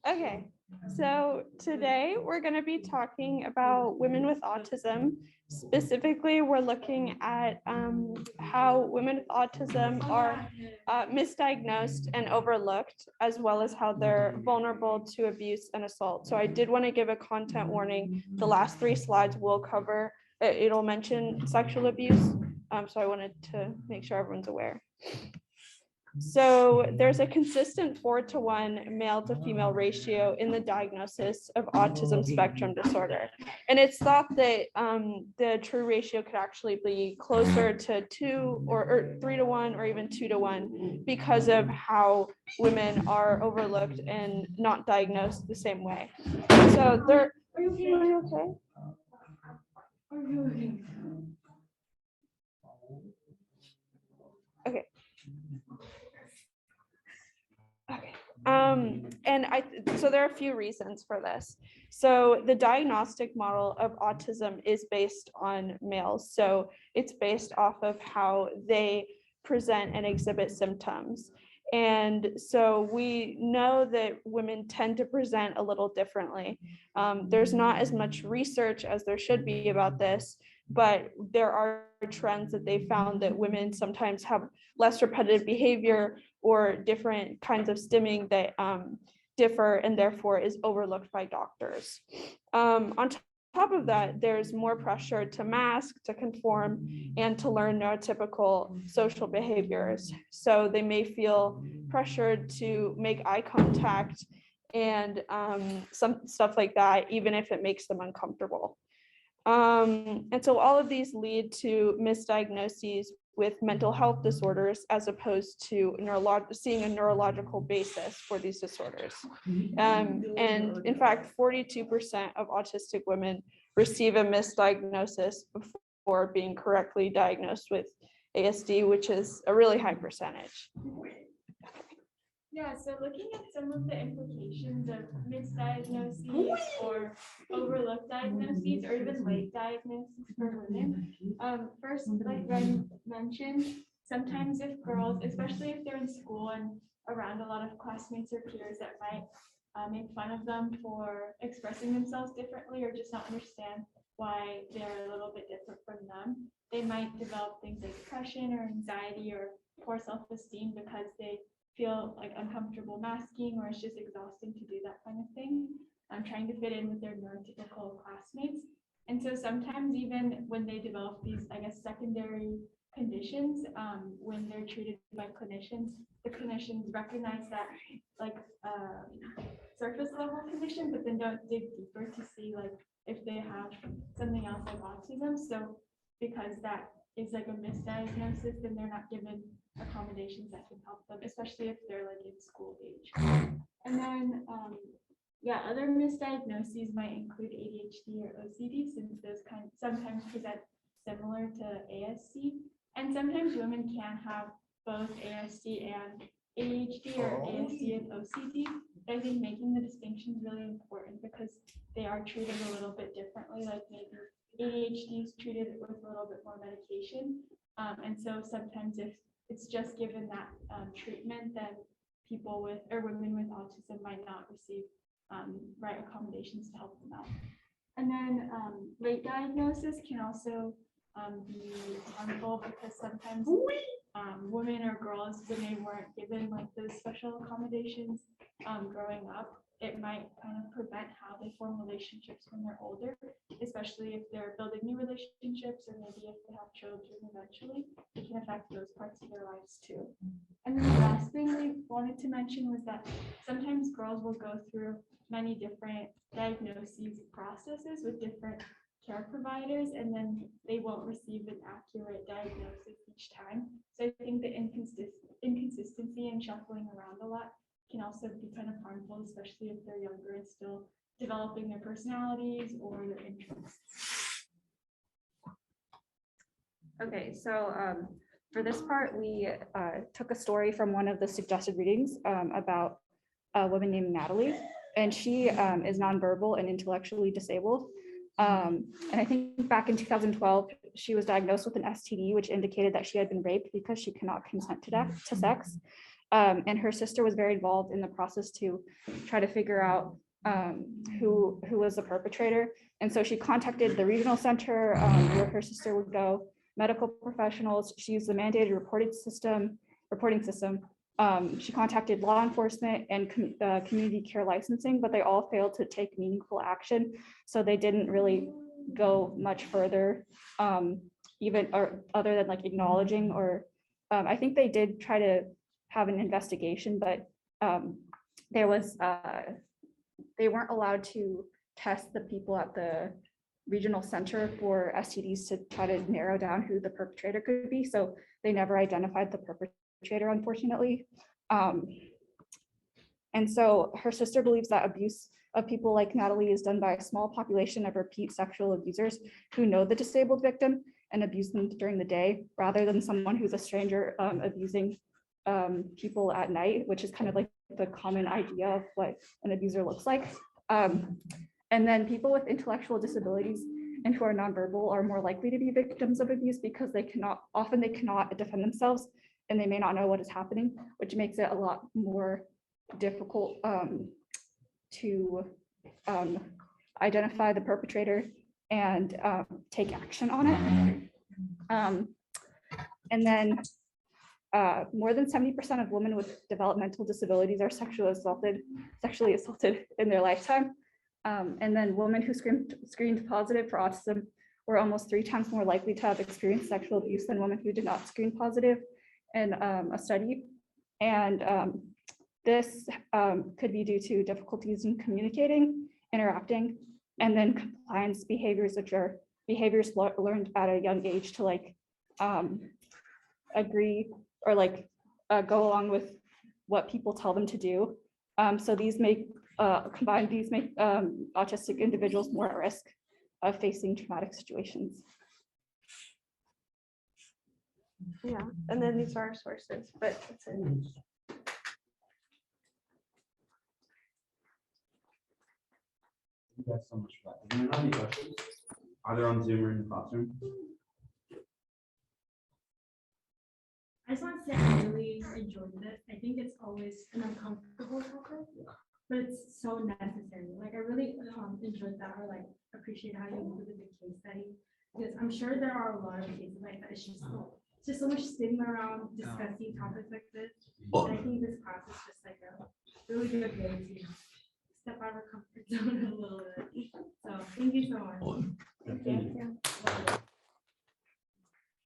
Okay, so today we're going to be talking about women with autism. Specifically, we're looking at how women with autism are misdiagnosed and overlooked, as well as how they're vulnerable to abuse and assault. So I did want to give a content warning. The last 3 slides will cover, it'll mention sexual abuse. So I wanted to make sure everyone's aware. So there's a consistent 4-to-1 male to female ratio in the diagnosis of autism spectrum disorder. And it's thought that the true ratio could actually be closer to 2 or 3-to-1 or even 2-to-1 because of how women are overlooked and not diagnosed the same way. So are you okay? Okay. Okay. So there are a few reasons for this. So the diagnostic model of autism is based on males. So it's based off of how they present and exhibit symptoms. And so we know that women tend to present a little differently. There's not as much research as there should be about this, but there are trends that they found that women sometimes have less repetitive behavior or different kinds of stimming that differ and therefore is overlooked by doctors. On top of that, there's more pressure to mask, to conform, and to learn neurotypical social behaviors. So they may feel pressured to make eye contact and some stuff like that, even if it makes them uncomfortable. And so all of these lead to misdiagnoses with mental health disorders as opposed to seeing a neurological basis for these disorders. And in fact, 42% of autistic women receive a misdiagnosis before being correctly diagnosed with ASD, which is a really high percentage. Yeah, so looking at some of the implications of misdiagnoses or overlooked diagnoses or even late diagnoses for women. First, like Ren mentioned, sometimes if girls, especially if they're in school and around a lot of classmates or peers that might make fun of them for expressing themselves differently or just not understand why they're a little bit different from them, they might develop things like depression or anxiety or poor self-esteem because they feel like uncomfortable masking or it's just exhausting to do that kind of thing. Trying to fit in with their neurotypical classmates. And so sometimes even when they develop these, I guess, secondary conditions, when they're treated by clinicians, the clinicians recognize that like surface level condition, but then don't dig deeper to see like if they have something else like autism. So because that is like a misdiagnosis, then they're not given accommodations that can help them, especially if they're like in school age. And then other misdiagnoses might include ADHD or OCD, since those sometimes present similar to ASD. And sometimes women can have both ASD and ADHD or ASD and OCD. But I think making the distinction is really important because they are treated a little bit differently. Like maybe ADHD is treated with a little bit more medication. And so sometimes if it's just given that treatment, then people with or women with autism might not receive right accommodations to help them out. And then late diagnosis can also be harmful because sometimes women or girls, when they weren't given like those special accommodations growing up, it might kind of prevent how they form relationships when they're older, especially if they're building new relationships or maybe if they have children eventually, it can affect those parts of their lives too. And then the last thing we wanted to mention was that sometimes girls will go through many different diagnoses processes with different care providers, and then they won't receive an accurate diagnosis each time. So I think the inconsistency and shuffling around a lot can also be kind of harmful, especially if they're younger and still developing their personalities or their interests. Okay, so for this part, we took a story from one of the suggested readings about a woman named Natalie, and she is nonverbal and intellectually disabled. And I think back in 2012, she was diagnosed with an STD, which indicated that she had been raped because she cannot consent to sex. And her sister was very involved in the process to try to figure out who was the perpetrator. And so she contacted the regional center where her sister would go, medical professionals. She used the mandated reporting system. She contacted law enforcement and community care licensing, but they all failed to take meaningful action. So they didn't really go much further, even or other than like acknowledging, or I think they did try to have an investigation, but there was they weren't allowed to test the people at the regional center for STDs to try to narrow down who the perpetrator could be. So they never identified the perpetrator, unfortunately. And so her sister believes that abuse of people like Natalie is done by a small population of repeat sexual abusers who know the disabled victim and abuse them during the day, rather than someone who's a stranger abusing people at night, which is kind of like the common idea of what an abuser looks like. And then people with intellectual disabilities and who are nonverbal are more likely to be victims of abuse because they cannot defend themselves and they may not know what is happening, which makes it a lot more difficult to identify the perpetrator and take action on it. And then more than 70% of women with developmental disabilities are sexually assaulted in their lifetime. And then women who screened positive for autism were almost 3 times more likely to have experienced sexual abuse than women who did not screen positive in a study. And this could be due to difficulties in communicating, interacting, and then compliance behaviors, which are behaviors learned at a young age to like agree or like go along with what people tell them to do. So these make combined, these make autistic individuals more at risk of facing traumatic situations. Yeah, and then these are our sources, but that's it. Thank you guys so much for that. Does anyone have any questions? Either on Zoom or in the classroom? I just want to say I really enjoyed this. I think it's always an uncomfortable topic, but it's so necessary. Like I really enjoyed that, or like appreciate how you included the case study, because I'm sure there are a lot of cases like that. It's just so much stigma around discussing topics like this. And I think this class is just like a really good way to step out of our comfort zone a little bit. So thank you so much. Thank you.